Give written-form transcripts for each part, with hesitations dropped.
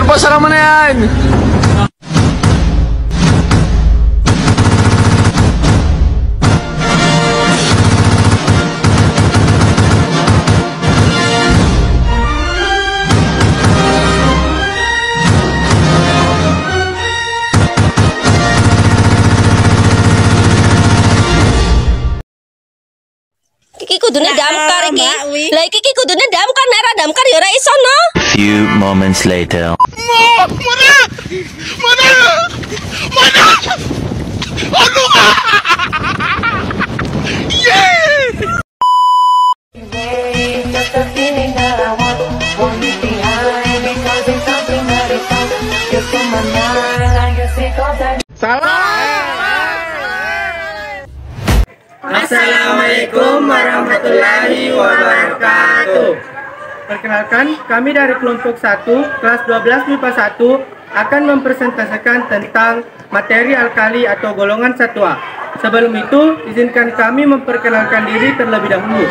pasara mo na yan! Kiki kudune damkar iki. Lah iki kudune damkar nek ora damkar ya ora iso no. Few moments later. Mana? Ano ka? Yeah! Assalamualaikum warahmatullahi wabarakatuh. Perkenalkan, kami dari kelompok 1, kelas 12 MIPA 1 akan mempresentasikan tentang materi alkali atau golongan 1A. Sebelum itu, izinkan kami memperkenalkan diri terlebih dahulu.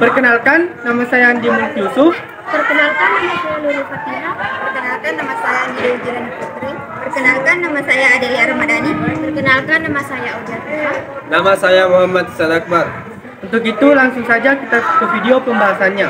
Perkenalkan, nama saya Andi Mulki Yusuf. Perkenalkan, nama saya Lulu Fatina. Perkenalkan, nama saya Andi Jirani Putri. Perkenalkan, nama saya Adelia Ramadhani. Perkenalkan, nama saya Ujat. Nama saya Muhammad Hasan Akbar. Untuk itu, langsung saja kita ke video pembahasannya.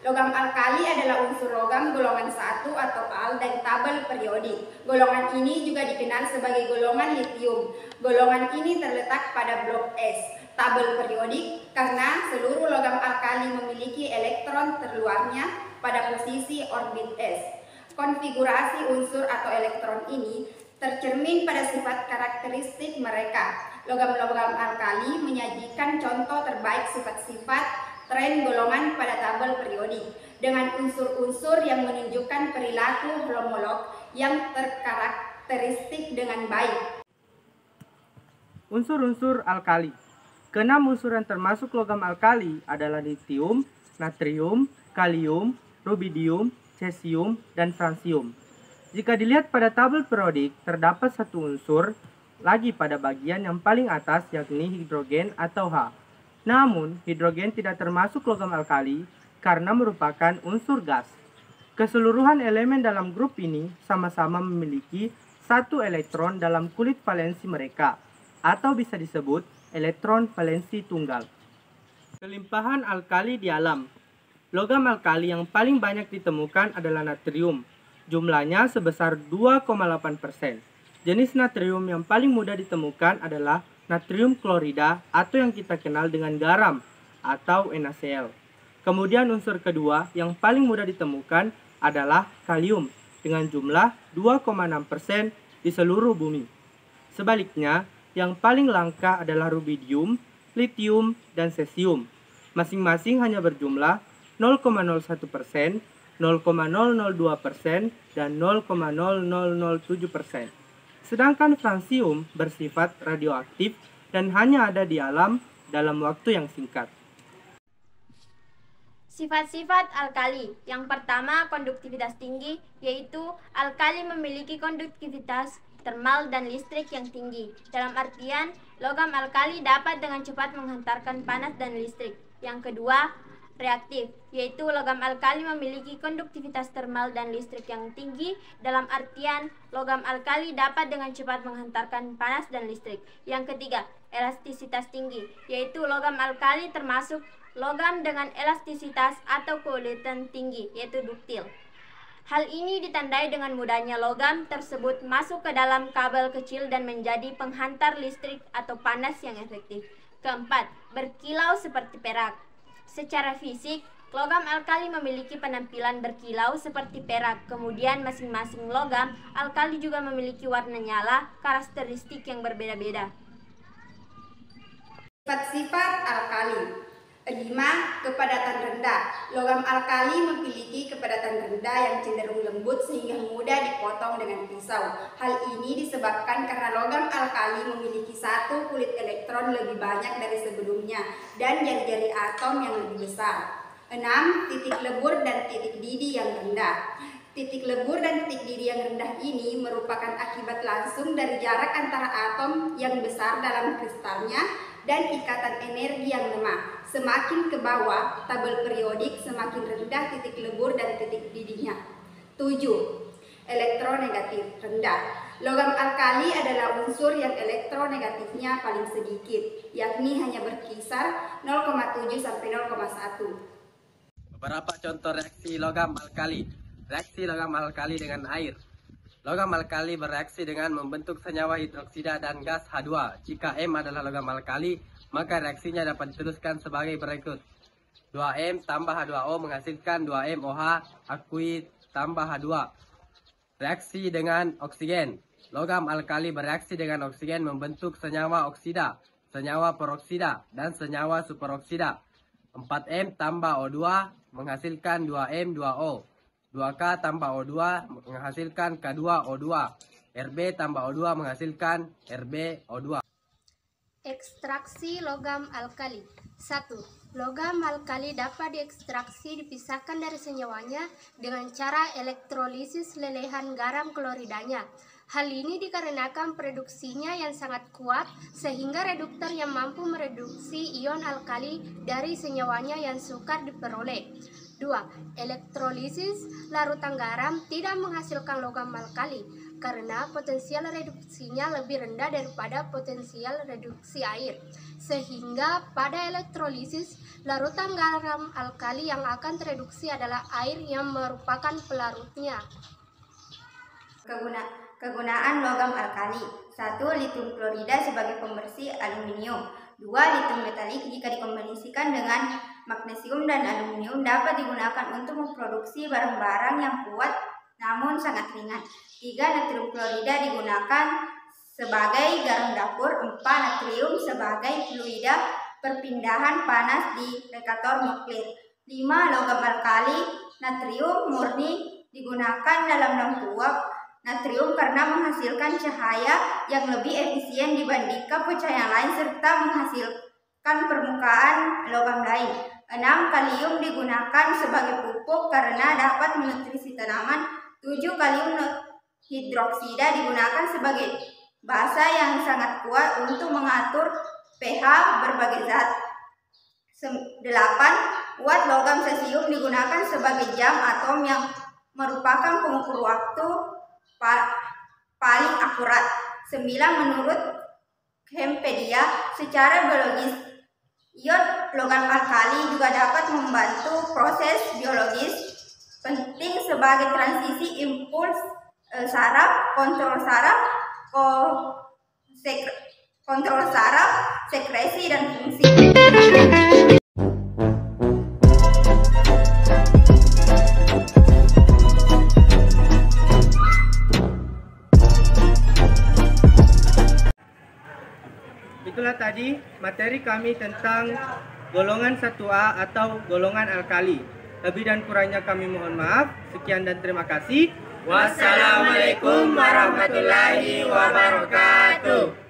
Logam alkali adalah unsur logam golongan 1 atau al dan tabel periodik. Golongan ini juga dikenal sebagai golongan litium. Golongan ini terletak pada blok S, tabel periodik, karena seluruh logam alkali memiliki elektron terluarnya pada posisi orbit S. Konfigurasi unsur atau elektron ini tercermin pada sifat karakteristik mereka. Logam-logam alkali menyajikan contoh terbaik sifat-sifat tren golongan pada tabel periodik dengan unsur-unsur yang menunjukkan perilaku homolog yang terkarakteristik dengan baik. Unsur-unsur alkali. Keenam unsur yang termasuk logam alkali adalah litium, natrium, kalium, rubidium, cesium, dan fransium. Jika dilihat pada tabel periodik, terdapat satu unsur lagi pada bagian yang paling atas, yakni hidrogen atau H. Namun, hidrogen tidak termasuk logam alkali karena merupakan unsur gas. Keseluruhan elemen dalam grup ini sama-sama memiliki satu elektron dalam kulit valensi mereka, atau bisa disebut elektron valensi tunggal. Kelimpahan alkali di alam. Logam alkali yang paling banyak ditemukan adalah natrium. Jumlahnya sebesar 2,8%. Jenis natrium yang paling mudah ditemukan adalah natrium klorida atau yang kita kenal dengan garam atau NaCl. Kemudian unsur kedua yang paling mudah ditemukan adalah kalium dengan jumlah 2,6% di seluruh bumi. Sebaliknya, yang paling langka adalah rubidium, litium, dan cesium. Masing-masing hanya berjumlah 0,01%, 0,002%, dan 0,0007%. Sedangkan fransium bersifat radioaktif dan hanya ada di alam dalam waktu yang singkat. Sifat-sifat alkali. Yang pertama, konduktivitas tinggi, yaitu alkali memiliki konduktivitas termal dan listrik yang tinggi. Dalam artian, logam alkali dapat dengan cepat menghantarkan panas dan listrik. Yang kedua, reaktif, yaitu logam alkali memiliki konduktivitas termal dan listrik yang tinggi. Dalam artian, logam alkali dapat dengan cepat menghantarkan panas dan listrik. Yang ketiga, elastisitas tinggi, yaitu logam alkali termasuk logam dengan elastisitas atau keuletan tinggi, yaitu duktil. Hal ini ditandai dengan mudahnya logam tersebut masuk ke dalam kabel kecil dan menjadi penghantar listrik atau panas yang efektif. Keempat, berkilau seperti perak. Secara fisik, logam alkali memiliki penampilan berkilau seperti perak. Kemudian masing-masing logam alkali juga memiliki warna nyala, karakteristik yang berbeda-beda. Sifat-sifat alkali. 5. Kepadatan rendah. Logam alkali memiliki kepadatan rendah yang cenderung lembut sehingga mudah dipotong dengan pisau. Hal ini disebabkan karena logam alkali memiliki satu kulit elektron lebih banyak dari sebelumnya dan jari-jari atom yang lebih besar. 6. Titik lebur dan titik didih yang rendah. Titik lebur dan titik didih yang rendah ini merupakan akibat langsung dari jarak antara atom yang besar dalam kristalnya dan ikatan energi yang lemah. Semakin ke bawah, tabel periodik semakin rendah titik lebur dan titik didihnya. 7. Elektronegatif rendah. Logam alkali adalah unsur yang elektronegatifnya paling sedikit, yakni hanya berkisar 0,7 sampai 0,1. Beberapa contoh reaksi logam alkali. Reaksi logam alkali dengan air. Logam alkali bereaksi dengan membentuk senyawa hidroksida dan gas H2. Jika M adalah logam alkali, maka reaksinya dapat diteruskan sebagai berikut. 2M tambah H2O menghasilkan 2MOH akui tambah H2. Reaksi dengan oksigen. Logam alkali bereaksi dengan oksigen membentuk senyawa oksida, senyawa peroksida, dan senyawa superoksida. 4M tambah O2 menghasilkan 2M2O. 2K tambah O2 menghasilkan K2O2. Rb tambah O2 menghasilkan RbO2. Ekstraksi logam alkali. 1. Logam alkali dapat diekstraksi dipisahkan dari senyawanya dengan cara elektrolisis lelehan garam kloridanya. Hal ini dikarenakan produksinya yang sangat kuat sehingga reduktor yang mampu mereduksi ion alkali dari senyawanya yang sukar diperoleh. 2. Elektrolisis larutan garam tidak menghasilkan logam alkali karena potensial reduksinya lebih rendah daripada potensial reduksi air. Sehingga pada elektrolisis, larutan garam alkali yang akan tereduksi adalah air yang merupakan pelarutnya. Kegunaan logam alkali. 1. Litium klorida sebagai pembersih aluminium. 2. Litium metalik jika dikombinasikan dengan magnesium dan aluminium dapat digunakan untuk memproduksi barang-barang yang kuat namun sangat ringan. 3. Natrium klorida digunakan sebagai garam dapur. 4. Natrium sebagai fluida perpindahan panas di rekator nuklir. 5. Logam alkali natrium murni digunakan dalam lampu uap natrium karena menghasilkan cahaya yang lebih efisien dibandingkan pencahayaan lain serta menghasilkan permukaan logam lain. 6. Kalium digunakan sebagai pupuk karena dapat menutrisi tanaman. 7. Kalium hidroksida digunakan sebagai basa yang sangat kuat untuk mengatur pH berbagai zat. 8. Watt logam cesium digunakan sebagai jam atom yang merupakan pengukur waktu paling akurat. 9. Menurut Hempedia, secara biologis, ion logam alkali juga dapat membantu proses biologis penting sebagai transisi impuls saraf, kontrol saraf, sekresi, dan fungsi. Itulah tadi materi kami tentang golongan 1A atau golongan alkali. Lebih dan kurangnya kami mohon maaf. Sekian dan terima kasih. Wassalamualaikum warahmatullahi wabarakatuh.